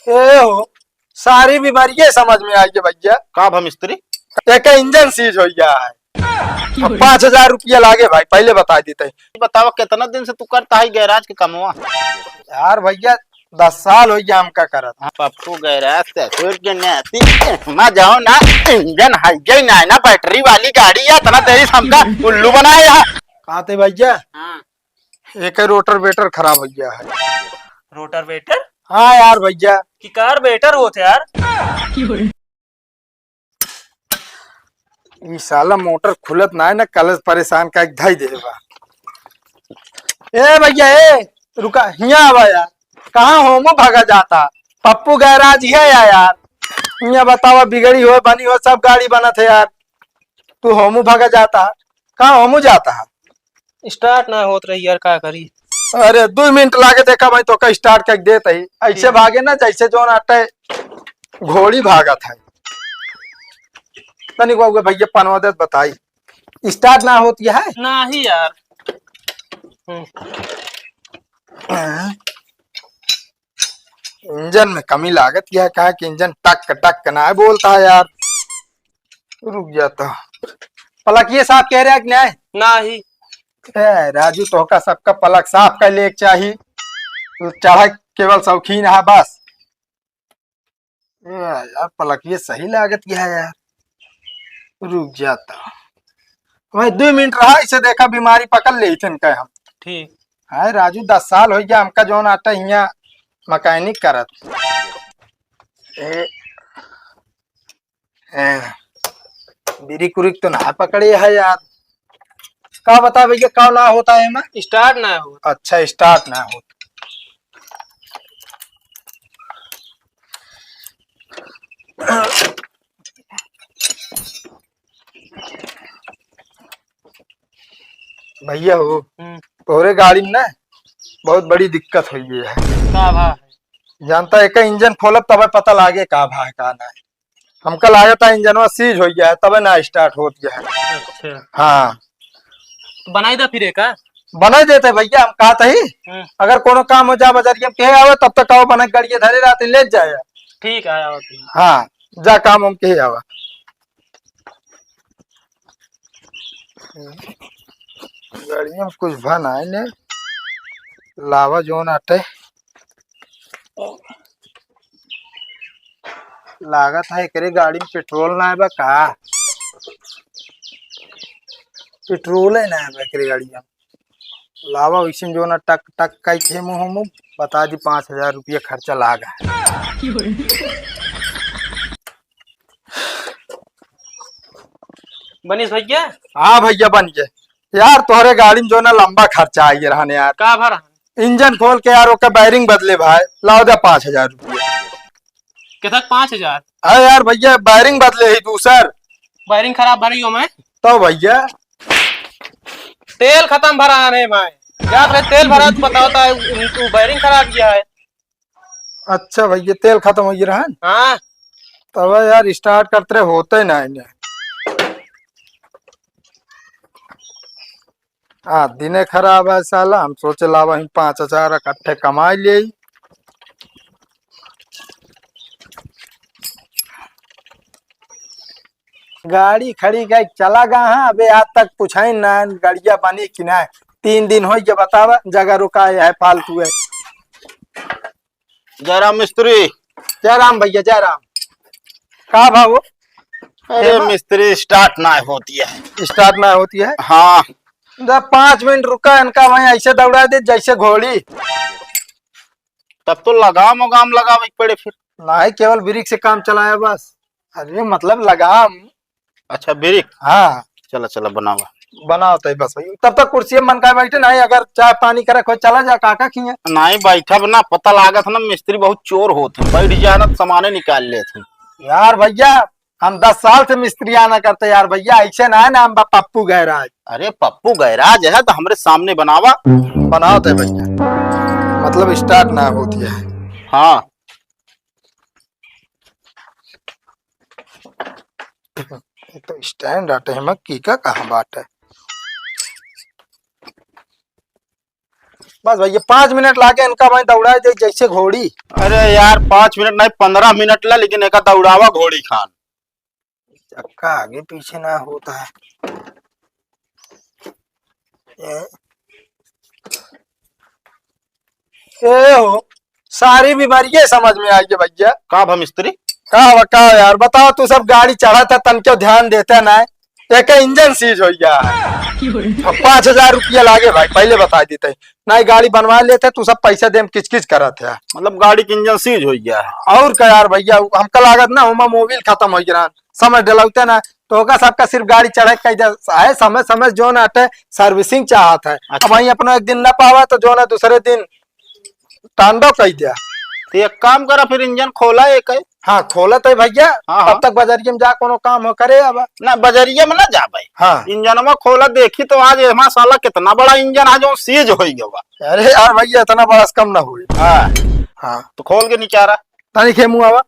ए हो सारी बीमारियां समझ में आई है भैया। का भा मिस्त्री? एक इंजन सीज हो गया है। 5,000 रुपया लागे भाई, पहले बता देते। बतावा कितना दिन से तू करता है गैराज के कमवा? यार भैया 10 साल हो गया हमका करत। हाँ पप्पू गैराज से सूट के नेती मैं जाओ ना। इंजन है गई ना बैटरी वाली गाड़ी है, इतना तेरी हमका उल्लू बनाया है। कहते भैया हाँ। एक रोटर वेटर खराब हो गया है। रोटर वेटर हाँ यार भैया की कार बेटर होते यार। ये साला मोटर खुलत ना है ना, कल परेशान का धाई देगा। ए भैया ए रुका हिया आवा यार, कहाँ होमो भागा जाता। पप्पू गैराज है यार, हिया बतावा बिगड़ी हो बनी हो सब गाड़ी बनत है यार, तू होमू भागा जाता। कहाँ होमू जाता है? स्टार्ट ना होत रही यार, का करी। अरे 2 मिनट लागे देखा भाई तो का स्टार्ट कर देते ही ऐसे भागे ना जैसे जो नाटे घोड़ी भागत है। तनिक बाबू भैया पनवदत बताई स्टार्ट ना होती है ना ही यार। इंजन में कमी लागत क्या है कि इंजन टक टक ना है बोलता है यार। रुक जाता पलक ये साफ कह रहे हैं कि नहीं? ना ही राजू तो का सबका पलक साफ कर ले चाहिए, तो चढ़ा केवल शौकीन है बस। यार पलक ये सही लागत क्या है यार। रुक जाता भाई 2 मिनट रहा, इसे देखा बीमारी पकड़ ले इनका हम। ठीक हाय राजू 10 साल हो गया हमका जोन आटा हिया मैकेनिक करत। बिरी कुरिक तो ना पकड़े है यार। का बता भैया का ना होता है मैं? स्टार्ट ना हो। अच्छा स्टार्ट ना हो। भैया हो तोरे गाड़ी में ना बहुत बड़ी दिक्कत हुई है। का भा है? जानता है का इंजन खोलब तब पता लागे का भा है का ना है। हमका लागा था इंजनवा सीज हो गया है तब ना स्टार्ट हो गया है। अच्छा हाँ बनाई दा फिर का। बना देते भैया, हम कहा ही अगर कोनो काम हो जा बजरिया के आवे तब तक आओ बना गाड़िया धरे रात ले जाए। ठीक है आओ तुम। हाँ जा काम हम के आवा। गाड़िया में कुछ भन आए ने लावा जोन आटे लागत है करे गाड़ी में पेट्रोल ना है बा का। पेट्रोल है ना है करे गाड़ी में लावा वैसे जो ना टक टक का थे मुँह बता दी 5,000 रुपया खर्चा लागा। बनीस भैया हाँ भैया बन गए यार, तुम्हारे गाड़ी में जो ना लंबा खर्चा आई रहने यार। का भरा इंजन खोल के यार ओका बैरिंग बदले भाई लाओ दे 5,000 रुपया। कितना 5,000? अरे यार भैया बैरिंग बदले ही दूसर। वायरिंग खराब भरी हो मैं तो भैया तेल खत्म भरा है मैं याद रहे तेल भरा तो बताओ तो वायरिंग खराब किया है। अच्छा भैया तेल खत्म हो गया है हाँ तब यार स्टार्ट करते होते ना इन्हें। हाँ दिने खराब है साला, हम सोचे ला वही 5,000 इकट्ठे कमाई ले। गाड़ी खड़ी गई चला गा है अबे आज तक पूछाई ना गाड़िया बनी कि ना। 3 दिन हो गया बतावा जगह रुका है फालतू है। जयराम मिस्त्री। जय राम भैया जय राम। का भाव? अरे मिस्त्री स्टार्ट ना होती है। स्टार्ट ना होती है? हाँ 5 मिनट रुका इनका वहीं ऐसे दौड़ा दे जैसे घोड़ी। तब तो लगाम उगाम लगावे पड़े फिर। ना ही केवल ब्रेक से काम चलाया बस। अरे मतलब लगाम। अच्छा ब्रेक। हाँ चला चला बनावा बनाओ तो बस भाई तब तक कुर्सी में मन का बैठे नहीं, अगर चाय पानी करे कोई चला जा काका खिए। नहीं बैठा ना पता लागत ना मिस्त्री बहुत चोर होते बैठ जाना सामाने निकाल लेते। यार भैया हम 10 साल से मिस्त्री आना करते यार भैया ऐसे ना है ना हम पप्पू गैराज। अरे पप्पू गैराज है तो हमरे सामने बनावा। बनाओ तो भैया मतलब स्टार्ट ना होती है। हाँ तो स्टैंड आटे हम की का कहाँ बात है। बस भैया 5 मिनट लागे इनका भाई दौड़ा दे जैसे घोड़ी। अरे यार 5 मिनट नहीं 15 मिनट ला, लेकिन एक दौड़ावा घोड़ी खान। चक्का आगे पीछे ना होता है। ए हो सारी बीमारियां समझ में आई है भैया। का भा मिस्त्री? का यार बताओ, तू सब गाड़ी चढ़ा था तन क्यों ध्यान देता ना है? एक इंजन सीज हो गया। 5,000 रुपया लागे भाई, पहले बता देते ना ही गाड़ी बनवा लेते, तू सब पैसा दे किच किच करा थे। मतलब गाड़ी की इंजन सीज हो गया है। और क्या यार भैया, हमका लागत ना उमा मोबिल खत्म हो गया, समझ डलौते ना तो होगा सबका सिर्फ गाड़ी चढ़े है समय समय जो ना अटे सर्विसिंग चाहत है। अच्छा। अब वही अपना एक दिन ना पावा तो जो ना दूसरे दिन तांडव कह दिया। तो एक काम करा, फिर इंजन खोला एक है। हाँ खोला तो भैया, हाँ। तब तक बाजारिया में जा कोनो काम हो करे अब। ना बजरिया में ना जा भाई। हाँ इंजन में खोला देखी तो आज माशाल्लाह कितना बड़ा इंजन है जो सीज हो गया। अरे यार भैया इतना बड़ा कम ना हुई। हाँ हाँ तो खोल के नीचे आ रहा। तानी खेमू आवा।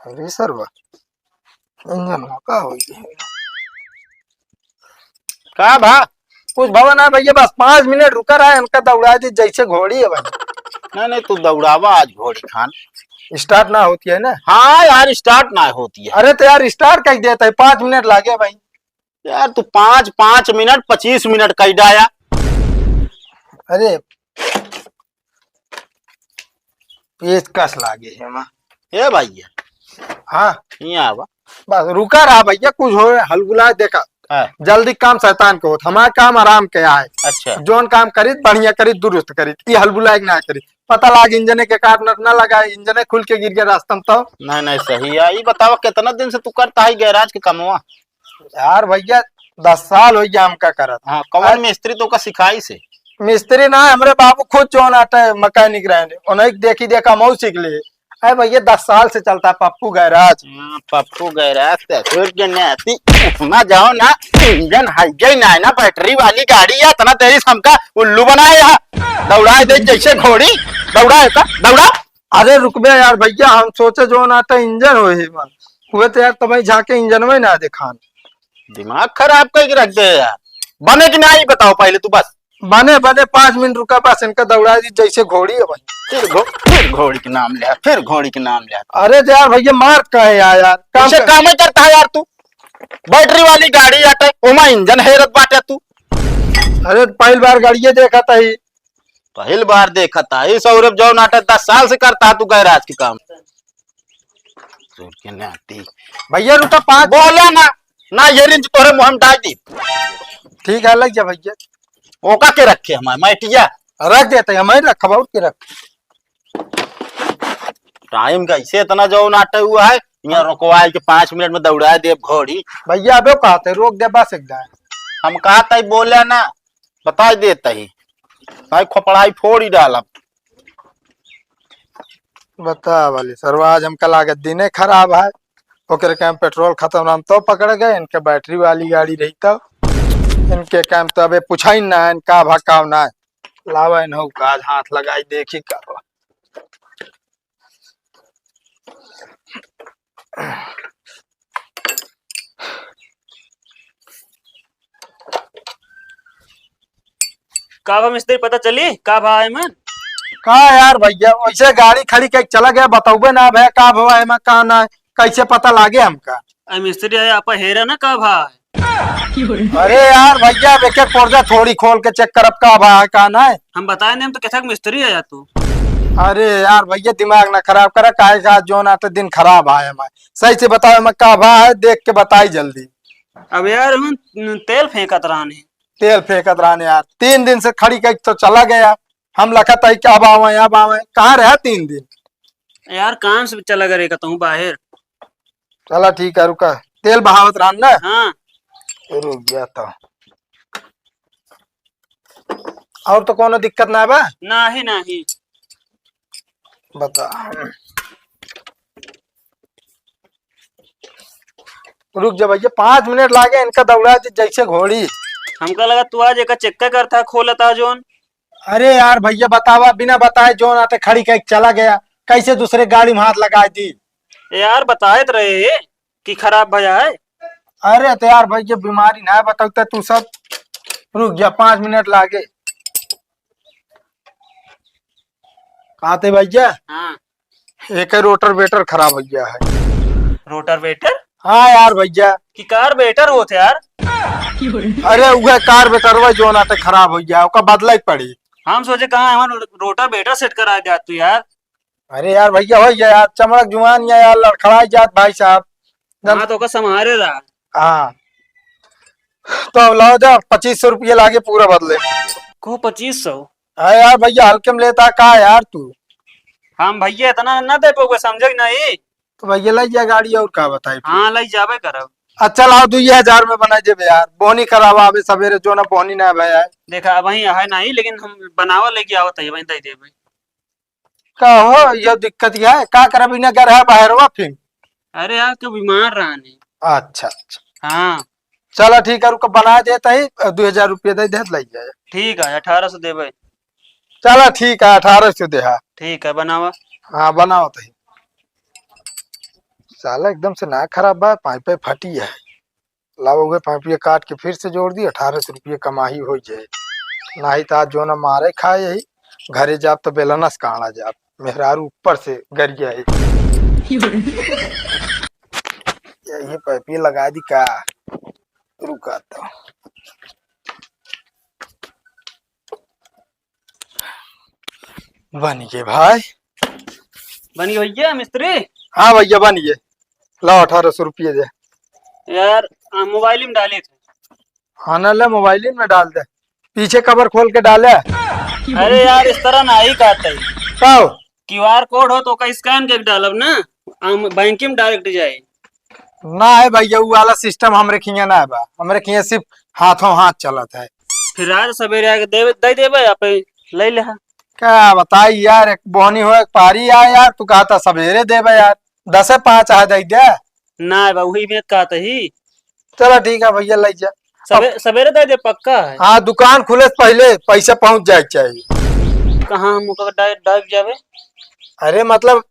अरे सर वाह इंजन का हो गया। का भा? कुछ भवन है भैया, बस 5 मिनट रुका रहा है, इनका दौड़ा दी जैसे घोड़ी है भाई। नहीं नहीं तू दौड़ावा आज घोड़ी खान। स्टार्ट ना होती है ना। हाँ यार स्टार्ट ना होती है। अरे तो यार स्टार्ट कर देता है, 5 मिनट लागे भाई। यार तू 5 मिनट 25 मिनट कह डाया। अरे पेचकस लागे है माँ। ए भैया हाँ यहाँ आवा। बस रुका रहा भैया, कुछ हो हलगुला देखा। हाँ, जल्दी काम शैतान को होता, हमारा काम आराम के आए। अच्छा जोन काम करी बढ़िया करी दुरुस्त करी, ये हलबुला ना करी। पता लाग इंजने के कारण ना लगा, इंजने खुल के गिर गया रास्ता में तो। नहीं नहीं सही है। ये बतावा कितना दिन से तू करता है गैराज के कमवा? यार भैया 10 साल हो गया हमका करत। हाँ कौन मिस्त्री तो का सिखाई से? मिस्त्री ना हमारे बाबू खुद जोन आटे मैकेनिक रहे, उन्हें देखी देखा मऊ सीख लिए। अरे भैया 10 साल से चलता है पप्पू गैराज। पप्पू गैराज ना जाओ ना, इंजन है ना ना बैटरी वाली गाड़ी है, तना तेरी हमका उल्लू बनाए यहाँ। दौड़ाए दे जैसे घोड़ी। दौड़ा दौड़ा। अरे रुकबे यार भैया, हम सोचे जो ना तो इंजन हुए तो यार तब जाके इंजन में ना दिखान। दिमाग खराब करके रख दे यार। बने कि नहीं बताओ पहले तू बस। बने 5 मिनट रुका, बस इनका दौड़ा दी जैसे घोड़ी है भाई। फिर घोड़ी के नाम लिया, फिर घोड़ी के नाम लिया। अरे यार भैया मार का है यार काम ही करता है यार तू। बैटरी वाली गाड़ी आटे ओमा इंजन हैरत बाटे तू। अरे पहली बार गाड़िये देखा था ही। पहली बार देखा था ये सौरभ जो नाटक 10 साल से करता है तू गैराज के काम। भैया रुका 5। बोला ना ये रिंच तोरे मुंह में डाल दी। ठीक है लग जा भैया। ओका के रखे हमारे मैटिया रख देते हैं, मैं रखा बहुत के रख। टाइम का इसे इतना जो नाटक हुआ है, यहाँ रुकवाए के 5 मिनट में दौड़ा दे घोड़ी। भैया अबे कहते रोक दे बस एकदम। हम कहा था बोला ना, बता देता ही भाई खोपड़ाई फोड़ ही डाला। बता वाली सरवा आज हमका लागत दिने खराब है। ओकरे कैम पेट्रोल खत्म हम तो पकड़ गए, इनके बैटरी वाली गाड़ी रही तो इनके कैम तो अबे पूछा ही ना इनका भकाव ना लावा इन का हाथ लगाई देखी करो। का भा मिस्त्री पता चली का भा है मन? कहा यार भैया वैसे गाड़ी खड़ी कहीं चला गया, बताओगे ना भैया का भवा है मैं कहा ना कैसे पता लागे हमका। मिस्त्री आया आपा हेरा ना का भा है? अरे यार भैया एक एक पुर्जा थोड़ी खोल के चेक करब का भा है का ना है। हम बताए नहीं, हम तो कैसा मिस्त्री आया तू। अरे यार भैया दिमाग ना खराब करा, काहे का जो ना तो दिन खराब आए हमारे। सही से बताओ मैं का भा है, देख के बताई जल्दी। अब यार हम तेल फेंकत रहने। तेल फेंकत रहने यार, 3 दिन से खड़ी कहीं तो चला गया। हम लखा था कि अब आवे कहाँ रहा 3 दिन। यार काम से चला करेगा तू बाहर। चला ठीक है रुका, तेल बहावत रहा ना। हाँ रुक गया तो और तो कोनो दिक्कत ना बा? नहीं बता रुक जा भैया, 5 मिनट लागे इनका दौड़ा दी जैसे घोड़ी। हमका लगा तू आज एक चक्का करता खोलता जोन। अरे यार भैया बतावा बिना बताए जो आते खड़ी कहीं चला गया, कैसे दूसरे गाड़ी में हाथ लगा दी। यार बताए तो रहे कि खराब भया है। अरे तो यार भैया बीमारी ना बताओ तू सब रुक जा 5 मिनट लागे आते भैया। हाँ एक रोटर वेटर खराब हो गया है। रोटर वेटर हाँ यार भैया। की कार बेटर होते यार। अरे वह कार वेटरवा जो नाटे खराब हो गया ओका बदला ही पड़ी। हम सोचे कहाँ हमारा रोटर बेटर सेट करा दिया तू यार। अरे यार भैया हो गया यार चमड़क जुआन या यार लड़खड़ा जात भाई साहब। हाँ तो का संभारे रहा। हाँ तो अब लाओ जा 2500 रुपये लागे पूरा बदले। को 2500। हाँ यार भैया हल्के में लेता का यार तू। हम भैया इतना ना दे पाओगे समझे नहीं। तो भैया लाई जा गाड़ी और का बताई। हाँ लई जाबे करब। अच्छा लाओ 2000 में बना जेबे यार बोनी खराब आवे सवेरे जो ना बोनी ना भैया। देखा वही है नहीं लेकिन हम बनावा लेके आवत है वही दे देबे। का हो ये दिक्कत क्या है का कर बिना घर है बाहर हुआ फिर। अरे यार क्यों बीमार रहा नहीं। अच्छा अच्छा हाँ चलो ठीक है रुको बना देता ही 2000 रुपये दे दे लग जाए। ठीक है 1800 देबे। चलो ठीक है 1800 दे। हाँ ठीक है बनावा। हाँ बनाओ तो ही। साला एकदम से ना खराब बा पाइप फटी है। लाओ गए पाइप काट के फिर से जोड़ दी 1800 रुपये कमाई हो जाए। नहीं तो आज जो ना मारे खाए यही घरे जाप तो बेलनस काना जाप मेहरारू ऊपर से गर गया है। यही पाइप लगा दी का रुका तो। बन गए भाई। बनी भैया मिस्त्री। हाँ भैया बन गए लाओ 1800 रुपये दे। यार मोबाइल में डाले थे। हाँ ना ले मोबाइल में डाल दे पीछे कवर खोल के डाले। अरे यार इस तरह ना ही कहते ही। कहो क्यूआर कोड हो तो का स्कैन करके डालब ना बैंक में डायरेक्ट जाए। ना है भैया वो वाला सिस्टम हमरे खिया ना है बा हमरे खिया सिर्फ हाथों हाथ चलत है। फिर आज सवेरे आके दे देबे आप ले ले। क्या बताई यार एक बोनी हो एक पारी आया यार तू कहता सवेरे देबे यार 10:05 आ दे दे। ना वही में कहते ही। चलो ठीक है भैया ले जा। सवेरे दे दे पक्का है। हाँ दुकान खुले से पहले पैसा पहुंच जाए चाहिए। कहाँ हम डाइव जावे। अरे मतलब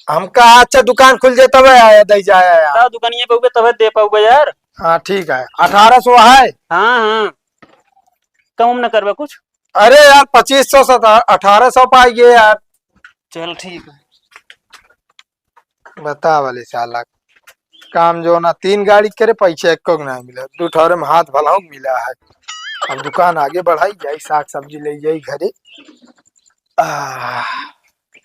हमका अच्छा दुकान खुल जाए तब आया दे जाया यार। दुकानिए पे तब दे पाऊंगा यार। हाँ ठीक है 1800 है। हाँ हाँ कम न करवा कुछ। अरे यार 2500 से 1800 पाइए यार। चल ठीक है। बता वाले साला काम जो ना 3 गाड़ी करे पैसे एक को नहीं मिला 2 ठौरे में हाथ भलाऊ मिला है। अब दुकान आगे बढ़ाई जाए साग सब्जी ले जाई घरे।